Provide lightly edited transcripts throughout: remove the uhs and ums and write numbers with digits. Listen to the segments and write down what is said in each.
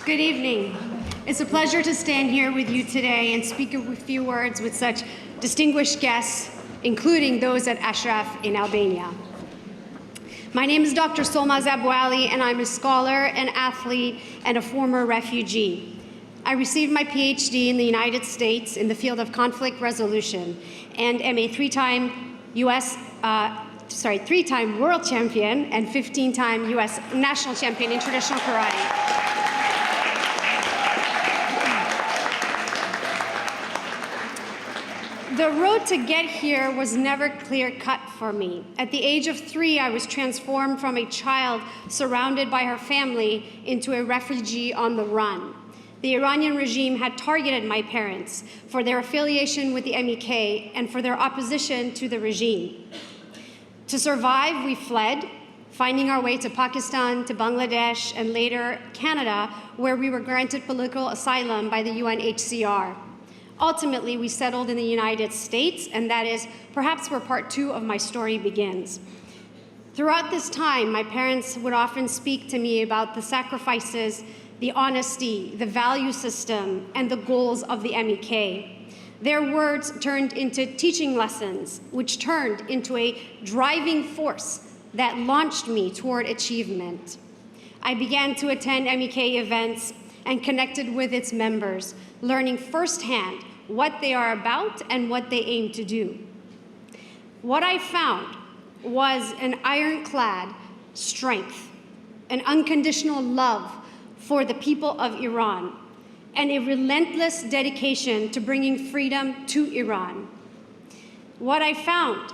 Good evening. It's a pleasure to stand here with you today and speak a few words with such distinguished guests, including those at Ashraf in Albania. My name is Dr. Sulmaz Abu Ali, and I'm a scholar, an athlete, and a former refugee. I received my PhD in the United States in the field of conflict resolution and am a three-time world champion and 15-time U.S. national champion in traditional karate. The road to get here was never clear-cut for me. At the age of 3, I was transformed from a child surrounded by her family into a refugee on the run. The Iranian regime had targeted my parents for their affiliation with the MEK and for their opposition to the regime. To survive, we fled, finding our way to Pakistan, to Bangladesh, and later Canada, where we were granted political asylum by the UNHCR. Ultimately, we settled in the United States, and that is perhaps where part 2 of my story begins. Throughout this time, my parents would often speak to me about the sacrifices, the honesty, the value system, and the goals of the MEK. Their words turned into teaching lessons, which turned into a driving force that launched me toward achievement. I began to attend MEK events and connected with its members, learning firsthand what they are about and what they aim to do. What I found was an ironclad strength, an unconditional love for the people of Iran, and a relentless dedication to bringing freedom to Iran. What I found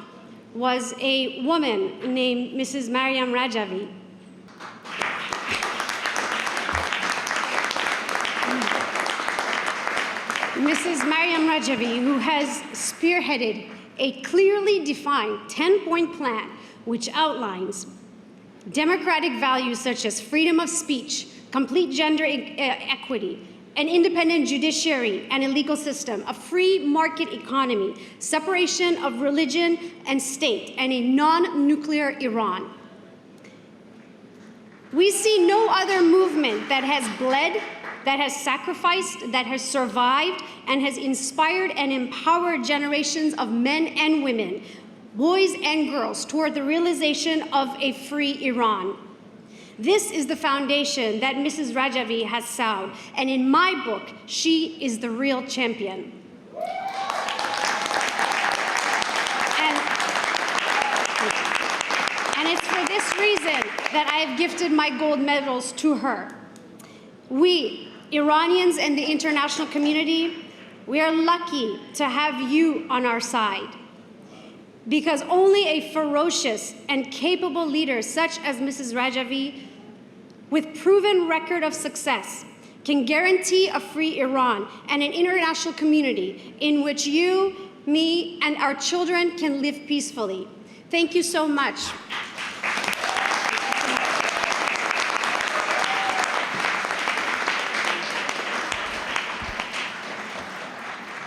was a woman named Mrs. Maryam Rajavi. Mrs. Maryam Rajavi, who has spearheaded a clearly defined 10-point plan which outlines democratic values such as freedom of speech, complete gender equity, an independent judiciary and a legal system, a free market economy, separation of religion and state, and a non-nuclear Iran. We see no other movement that has bled, that has sacrificed, that has survived, and has inspired and empowered generations of men and women, boys and girls, toward the realization of a free Iran. This is the foundation that Mrs. Rajavi has sown, and in my book, she is the real champion. And it's for this reason that I have gifted my gold medals to her. We, Iranians and the international community, we are lucky to have you on our side, because only a ferocious and capable leader such as Mrs. Rajavi, with proven record of success, can guarantee a free Iran and an international community in which you, me, and our children can live peacefully. Thank you so much.